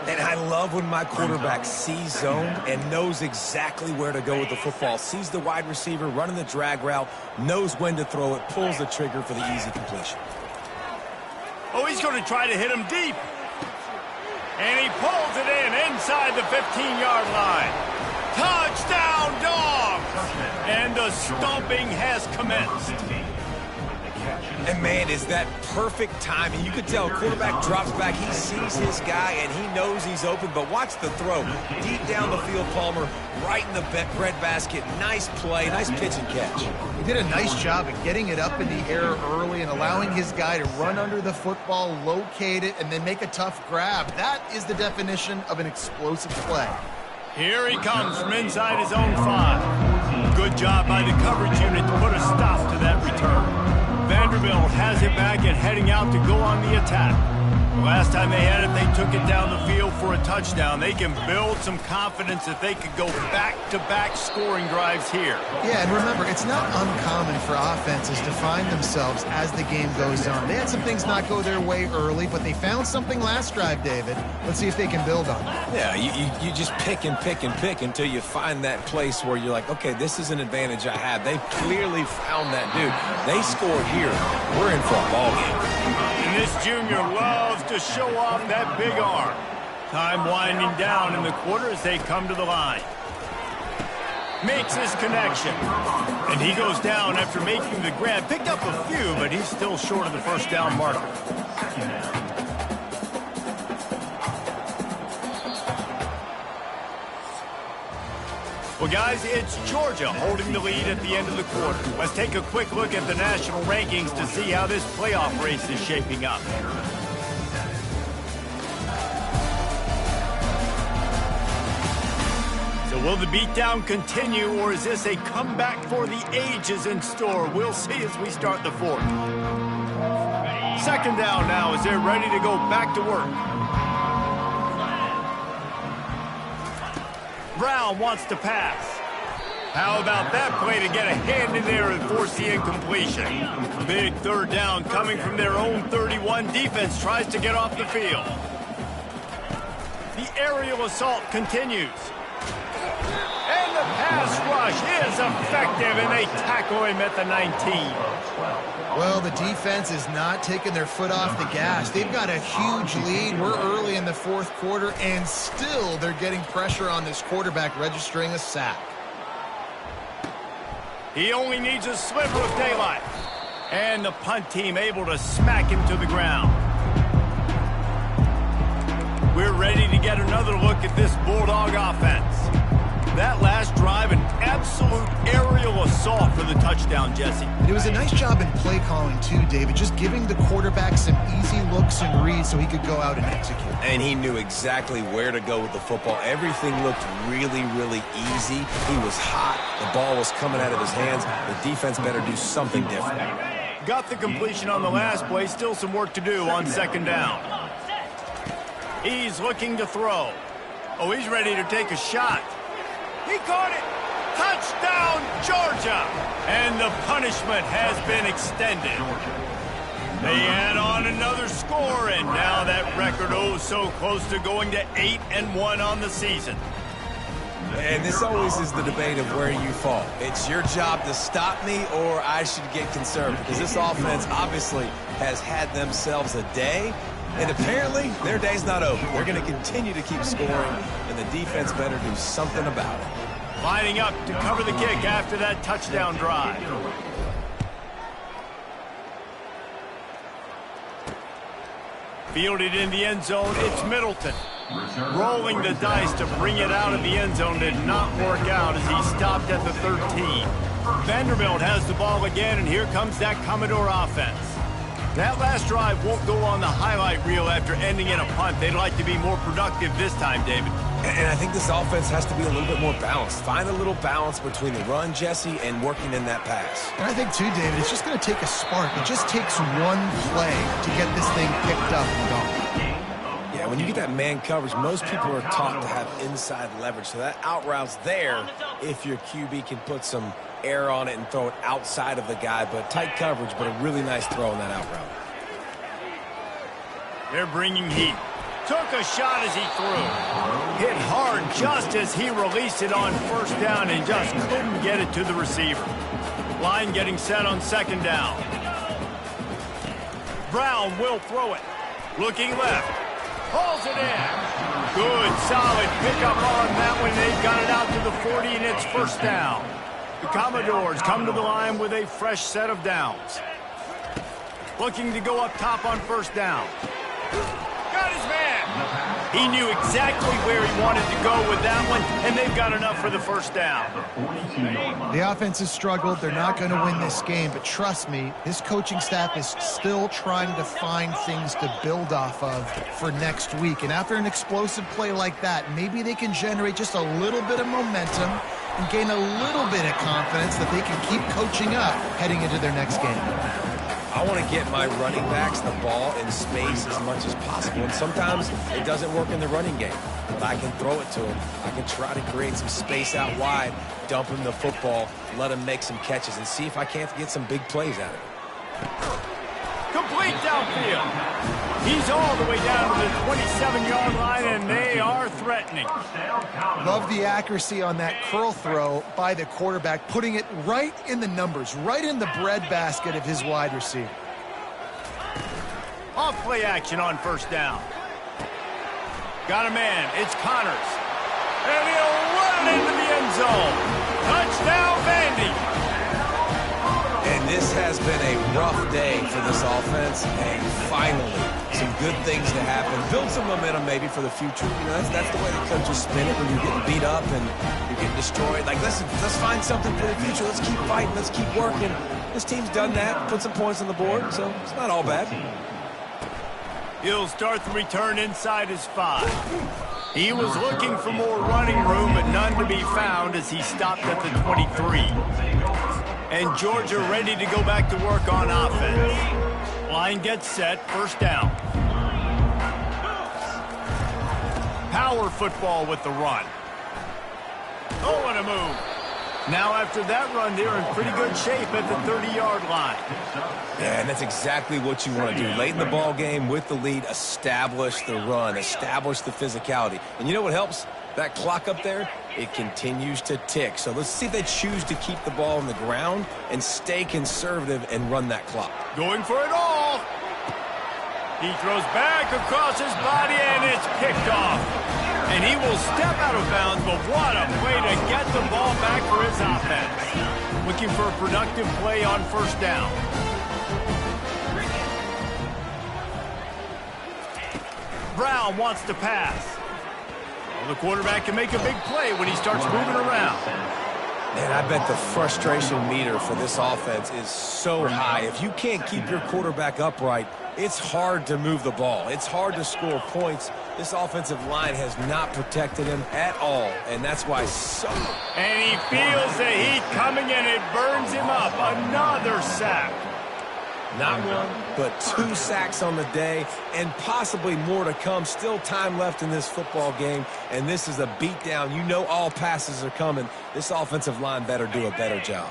And I love when my quarterback sees zone and knows exactly where to go with the football. Sees the wide receiver running the drag route, knows when to throw it, pulls the trigger for the easy completion. Oh, he's going to try to hit him deep. And he pulls it in inside the 15-yard line. Touchdown, Dogs! And the stomping has commenced. And, man, is that perfect timing. You could tell quarterback drops back. He sees his guy, and he knows he's open. But watch the throw. Deep down the field, Palmer, right in the breadbasket. Nice play, nice pitch and catch. He did a nice job of getting it up in the air early and allowing his guy to run under the football, locate it, and then make a tough grab. That is the definition of an explosive play. Here he comes from inside his own 5. Good job by the coverage unit to put a stop to that return. Vanderbilt has it back and heading out to go on the attack. Last time they had it, they took it down the field for a touchdown. They can build some confidence that they could go back-to-back scoring drives here. Yeah, and remember, it's not uncommon for offenses to find themselves as the game goes on. They had some things not go their way early, but they found something last drive, David. Let's see if they can build on it. Yeah, you just pick and pick and pick until you find that place where you're like, okay, this is an advantage I have. They clearly found that dude. They scored here. We're in for a ball game. And this junior loves to show off that big arm. Time winding down in the quarter as they come to the line. Makes his connection. And he goes down after making the grab. Picked up a few, but he's still short of the first down marker. Well, guys, it's Georgia holding the lead at the end of the quarter. Let's take a quick look at the national rankings to see how this playoff race is shaping up. So will the beatdown continue, or is this a comeback for the ages in store? We'll see as we start the fourth. Second down now as they're ready to go back to work. Brown wants to pass. How about that play to get a hand in there and force the incompletion? Big third down coming from their own 31. Defense tries to get off the field. The aerial assault continues. And the pass rush is effective, and they tackle him at the 19. Well, the defense is not taking their foot off the gas. They've got a huge lead. We're early in the fourth quarter, and still they're getting pressure on this quarterback, registering a sack. He only needs a sliver of daylight. And the punt team able to smack him to the ground. We're ready to get another look at this Bulldog offense. That last drive, an absolute aerial assault for the touchdown, Jesse. It was a nice job in play calling, too, David, just giving the quarterback some easy looks and reads so he could go out and execute. And he knew exactly where to go with the football. Everything looked really, really easy. He was hot. The ball was coming out of his hands. The defense better do something different. Got the completion on the last play. Still some work to do on second down. He's looking to throw. Oh, he's ready to take a shot. He caught it. Touchdown, Georgia. And the punishment has been extended. They add on another score, and now that record so close to going to 8-1 on the season. And this always is the debate of where you fall. It's your job to stop me, or I should get concerned, because this offense obviously has had themselves a day, and apparently their day's not over. They're going to continue to keep scoring, and the defense better do something about it. Lining up to cover the kick after that touchdown drive. Fielded in the end zone, it's Middleton. Rolling the dice to bring it out of the end zone did not work out as he stopped at the 13. Vanderbilt has the ball again, and here comes that Commodore offense. That last drive won't go on the highlight reel after ending in a punt. They'd like to be more productive this time, David. And I think this offense has to be a little bit more balanced. Find a little balance between the run, Jesse, and working in that pass. And I think, too, David, it's just going to take a spark. It just takes one play to get this thing picked up and going. Yeah, when you get that man coverage, most people are taught to have inside leverage. So that out route's there if your QB can put some air on it and throw it outside of the guy. But tight coverage, but a really nice throw on that out route. They're bringing heat. Took a shot as he threw. Hit hard just as he released it on first down and just couldn't get it to the receiver. Line getting set on second down. Brown will throw it. Looking left. Hauls it in. Good, solid pickup on that one. They've got it out to the 40, and it's first down. The Commodores come to the line with a fresh set of downs. Looking to go up top on first down. Got his man. He knew exactly where he wanted to go with that one, and they've got enough for the first down. The offense has struggled. They're not going to win this game, but trust me, this coaching staff is still trying to find things to build off of for next week. And after an explosive play like that, maybe they can generate just a little bit of momentum and gain a little bit of confidence that they can keep coaching up heading into their next game. I want to get my running backs the ball in space as much as possible. And sometimes it doesn't work in the running game, but I can throw it to them. I can try to create some space out wide, dump him the football, let him make some catches, and see if I can't get some big plays out of it. Complete downfield. He's all the way down to the 27-yard line, and they are threatening. Love the accuracy on that curl throw by the quarterback, putting it right in the numbers, right in the breadbasket of his wide receiver. Off play action on first down. Got a man. It's Connors. And he'll run into the end zone. Touchdown, Vandy. And this has been a rough day for this offense, and finally, some good things to happen. Build some momentum maybe for the future. You know, that's the way the coaches spin it when you're getting beat up and you're getting destroyed. Like, let's find something for the future. Let's keep fighting. Let's keep working. This team's done that, put some points on the board, so it's not all bad. He'll start the return inside his 5. He was looking for more running room, but none to be found as he stopped at the 23. And Georgia ready to go back to work on offense. Line gets set, first down. Power football with the run. Oh, what a move. Now after that run, they're in pretty good shape at the 30-yard line. Yeah, and that's exactly what you want to do. Late in the ball game with the lead, establish the run, establish the physicality. And you know what helps? That clock up there, it continues to tick. So let's see if they choose to keep the ball on the ground and stay conservative and run that clock. Going for it all. He throws back across his body, and it's picked off. And he will step out of bounds, but what a way to get the ball back for his offense. Looking for a productive play on first down. Brown wants to pass. The quarterback can make a big play when he starts moving around. Man, I bet the frustration meter for this offense is so high. If you can't keep your quarterback upright, it's hard to move the ball. It's hard to score points. This offensive line has not protected him at all, and that's why so... And he feels the heat coming, and it burns him up. Another sack. Not one, but 2 sacks on the day, and possibly more to come. Still time left in this football game, and this is a beatdown. You know all passes are coming. This offensive line better do a better job.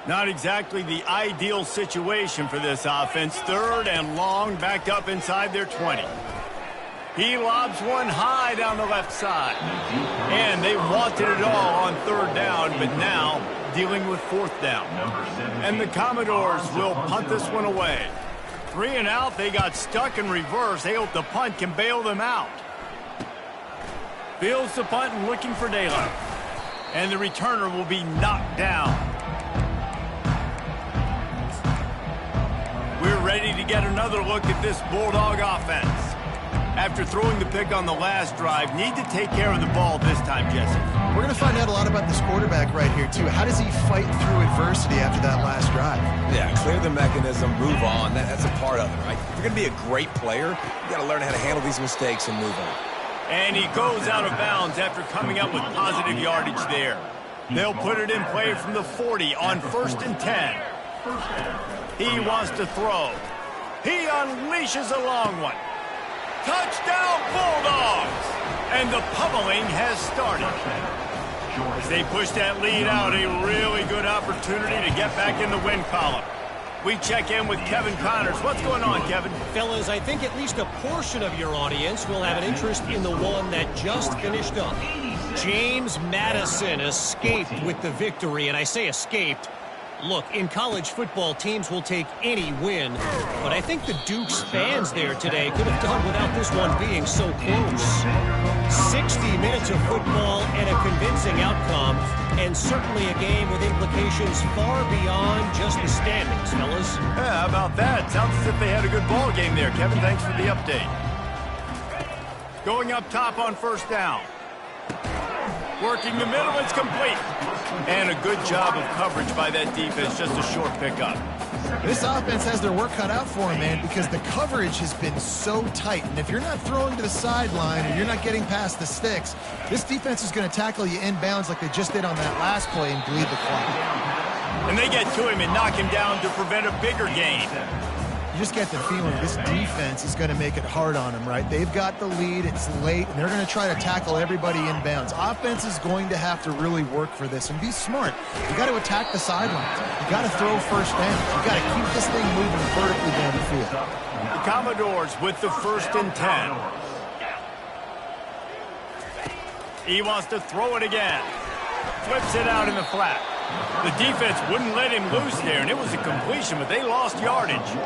Not exactly the ideal situation for this offense. 3rd and long, backed up inside their 20. He lobs one high down the left side. And they wanted it all on 3rd down, but now dealing with 4th down. And the Commodores will punt this one away. 3 and out, they got stuck in reverse. They hope the punt can bail them out. Fields the punt and looking for daylight. And the returner will be knocked down. We're ready to get another look at this Bulldog offense. After throwing the pick on the last drive, need to take care of the ball this time, Jesse. We're going to find out a lot about this quarterback right here, too. How does he fight through adversity after that last drive? Yeah, clear the mechanism, move on. That's a part of it, right? If you're going to be a great player, you got to learn how to handle these mistakes and move on. And he goes out of bounds after coming up with positive yardage there. They'll put it in play from the 40 on 1st and 10. He wants to throw. He unleashes a long one. Touchdown, Bulldogs! And the pummeling has started. As they push that lead out, a really good opportunity to get back in the win column. We check in with Kevin Connors. What's going on, Kevin? Fellas, I think at least a portion of your audience will have an interest in the one that just finished up. James Madison escaped with the victory, and I say escaped Look, in college football, teams will take any win, but I think the Duke's fans there today could have done without this one being so close. 60 minutes of football and a convincing outcome, and certainly a game with implications far beyond just the standings, fellas. Yeah, how about that? Sounds as if they had a good ball game there. Kevin, thanks for the update. Going up top on first down. Working the middle, it's complete. And a good job of coverage by that defense, just a short pickup. This offense has their work cut out for them, man, because the coverage has been so tight. And if you're not throwing to the sideline or you're not getting past the sticks, this defense is going to tackle you inbounds like they just did on that last play and bleed the clock. And they get to him and knock him down to prevent a bigger gain. You just get the feeling this defense is going to make it hard on them, right? They've got the lead, it's late, and they're going to try to tackle everybody inbounds. Offense is going to have to really work for this and be smart. You got to attack the sidelines. You got to throw first down. You got to keep this thing moving vertically down the field. The Commodores with the 1st and 10. He wants to throw it again. Flips it out in the flat. The defense wouldn't let him loose there, and it was a completion, but they lost yardage.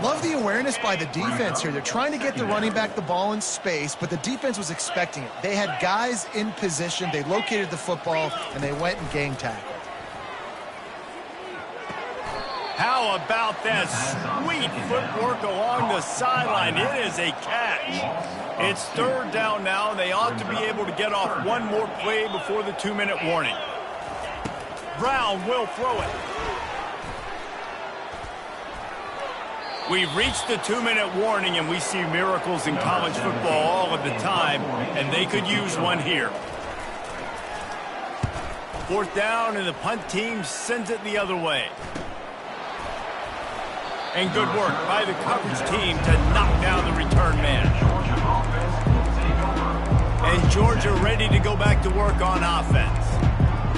Love the awareness by the defense here. They're trying to get the running back the ball in space, but the defense was expecting it. They had guys in position. They located the football, and they went and gang tackled. How about that sweet footwork along the sideline? It is a catch. It's 3rd down now, and they ought to be able to get off one more play before the 2-minute warning. Brown will throw it. We've reached the 2-minute warning, and we see miracles in college football all of the time, and they could use one here. 4th down, and the punt team sends it the other way. And good work by the coverage team to knock down the return man. And Georgia ready to go back to work on offense.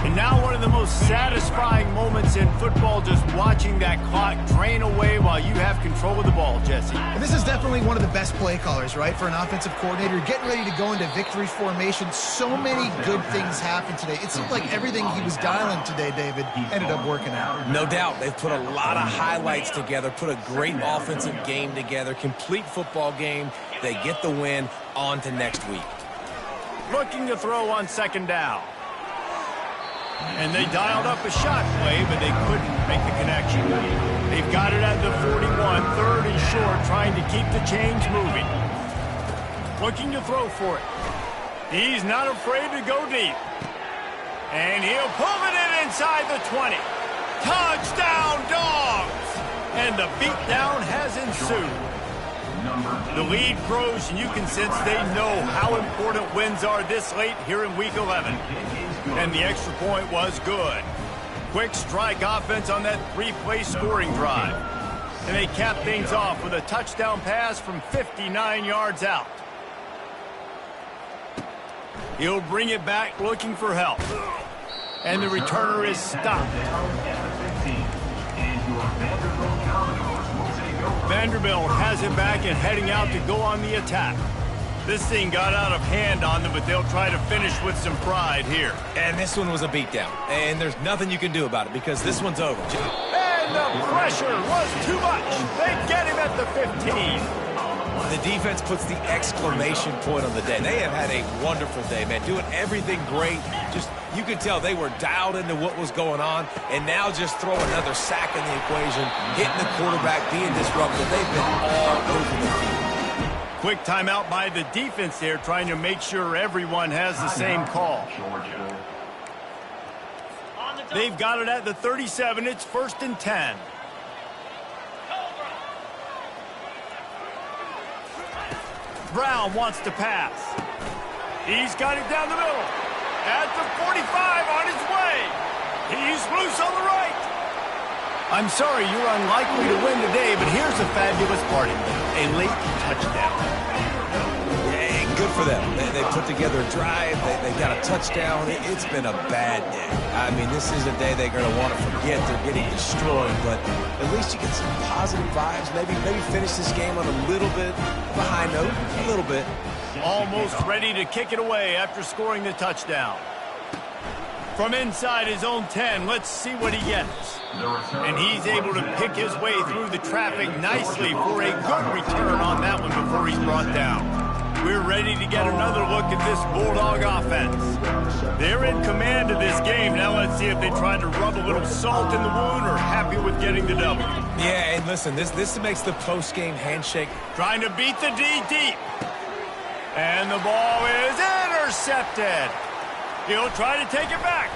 And now one of the most satisfying moments in football, just watching that clock drain away while you have control of the ball, Jesse. And this is definitely one of the best play callers, right, for an offensive coordinator. Getting ready to go into victory formation. So many good things happened today. It seemed like everything he was dialing today, David, ended up working out. No doubt. They've put a lot of highlights together, put a great offensive game together, complete football game. They get the win. On to next week. Looking to throw on 2nd down. And they dialed up a shot play, but they couldn't make the connection. They've got it at the 41, 3rd and short, trying to keep the chains moving. Looking to throw for it. He's not afraid to go deep. And he'll pull it in inside the 20. Touchdown, Dogs! And the beatdown has ensued. The lead grows, and you can sense they know how important wins are this late here in Week 11. And the extra point was good. Quick strike offense on that 3-play scoring drive. And they cap things off with a touchdown pass from 59 yards out. He'll bring it back looking for help. And the returner is stopped. Vanderbilt has it back and heading out to go on the attack. This thing got out of hand on them, but they'll try to finish with some pride here. And this one was a beatdown. And there's nothing you can do about it because this one's over. And the pressure was too much. They get him at the 15. The defense puts the exclamation point on the day. They have had a wonderful day, man. Doing everything great. Just, you could tell they were dialed into what was going on. And now just throw another sack in the equation, hitting the quarterback, being disruptive. They've been all over the field. Quick timeout by the defense there, trying to make sure everyone has the same call. They've got it at the 37. It's 1st and 10. Brown wants to pass. He's got it down the middle. At the 45 on his way. He's loose on the right. I'm sorry you're unlikely to win today, but here's a fabulous party. A late touchdown. Hey, good for them. They put together a drive. They got a touchdown. It's been a bad day. I mean, this is a day they're going to want to forget. They're getting destroyed, but at least you get some positive vibes. Maybe finish this game on a little bit of a high note. A little bit. Almost ready to kick it away after scoring the touchdown. From inside his own 10, let's see what he gets. And he's able to pick his way through the traffic nicely for a good return on that one before he's brought down. We're ready to get another look at this Bulldog offense. They're in command of this game. Now let's see if they try to rub a little salt in the wound or happy with getting the W. Yeah, and listen, this makes the post-game handshake. Trying to beat the D deep. And the ball is intercepted. He'll try to take it back.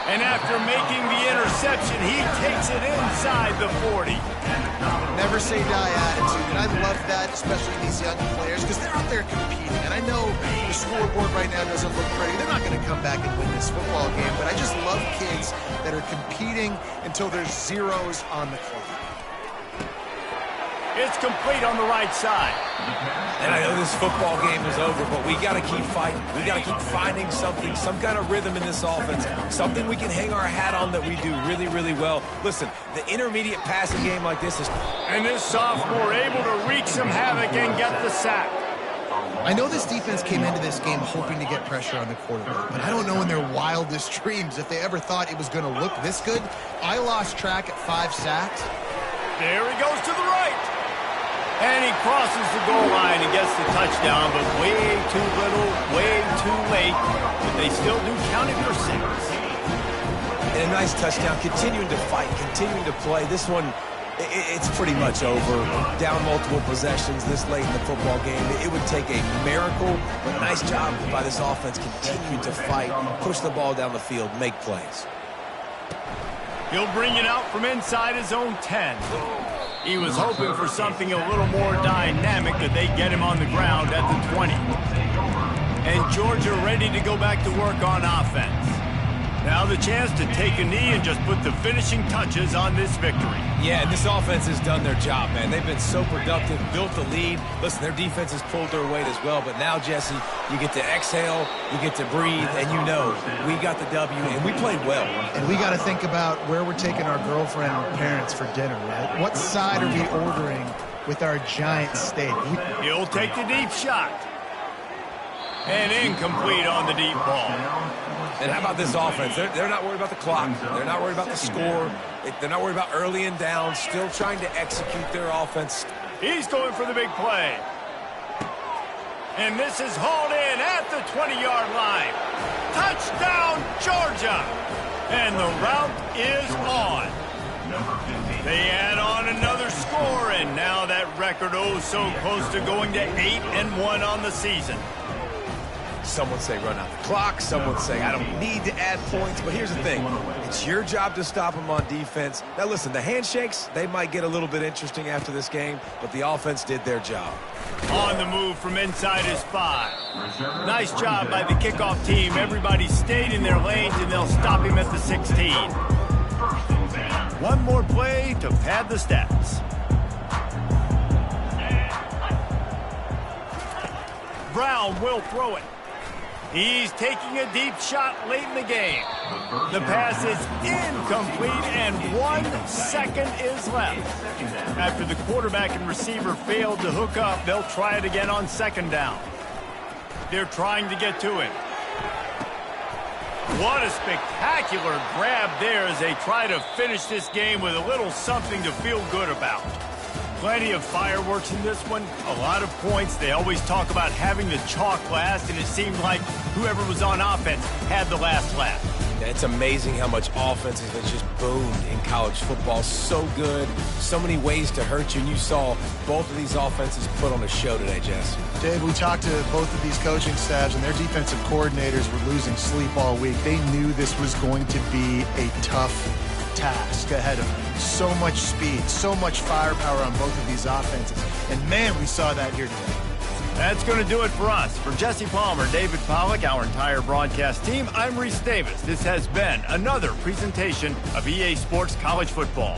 And after making the interception, he takes it inside the 40. Never say die attitude, and I love that, especially these young players, because they're out there competing. And I know the scoreboard right now doesn't look pretty. They're not going to come back and win this football game, but I just love kids that are competing until there's zeros on the clock. It's complete on the right side. And I know this football game is over, but we got to keep fighting. We got to keep finding something, some kind of rhythm in this offense, something we can hang our hat on that we do really, really well. Listen, the intermediate passing game like this is... And this sophomore able to wreak some havoc and get the sack. I know this defense came into this game hoping to get pressure on the quarterback, but I don't know in their wildest dreams if they ever thought it was going to look this good. I lost track at 5 sacks. There he goes to the right. And he crosses the goal line and gets the touchdown, but way too little, way too late. But they still do count it for 6. And a nice touchdown, continuing to fight, continuing to play. This one, it's pretty much over. Down multiple possessions this late in the football game. It would take a miracle, but nice job by this offense continuing to fight, push the ball down the field, make plays. He'll bring it out from inside his own 10. He was hoping for something a little more dynamic, that they get him on the ground at the 20. And Georgia ready to go back to work on offense. Now the chance to take a knee and just put the finishing touches on this victory. Yeah, and this offense has done their job, man. They've been so productive, built the lead. Listen, their defense has pulled their weight as well. But now, Jesse, you get to exhale, you get to breathe, and you know we got the W, and we played well. And we got to think about where we're taking our girlfriend and parents for dinner, right? What side are we ordering with our giant steak? He'll take the deep shot. And incomplete on the deep ball. And how about this offense? They're not worried about the clock. They're not worried about the score. They're not worried about early and down. Still trying to execute their offense. He's going for the big play. And this is hauled in at the 20-yard line. Touchdown, Georgia. And the route is on. They add on another score, and now that record so close to going to 8-1 on the season. Some would say run out the clock. Some would say I don't need to add points. But here's the thing. It's your job to stop them on defense. Now, listen, the handshakes, they might get a little bit interesting after this game, but the offense did their job. On the move from inside his 5. Nice job by the kickoff team. Everybody stayed in their lanes, and they'll stop him at the 16. One more play to pad the stats. Brown will throw it. He's taking a deep shot late in the game. The pass is incomplete, and 1 second is left. After the quarterback and receiver failed to hook up, they'll try it again on 2nd down. They're trying to get to it. What a spectacular grab there as they try to finish this game with a little something to feel good about. Plenty of fireworks in this one, a lot of points. They always talk about having the chalk last, and it seemed like whoever was on offense had the last laugh. It's amazing how much offense has just boomed in college football. So good, so many ways to hurt you, and you saw both of these offenses put on a show today, Jess. Dave, we talked to both of these coaching staffs, and their defensive coordinators were losing sleep all week. They knew this was going to be a tough task ahead of them. So much speed, so much firepower on both of these offenses. And man, we saw that here today. That's going to do it for us. For Jesse Palmer, David Pollack, our entire broadcast team, I'm Reese Davis. This has been another presentation of EA Sports College Football.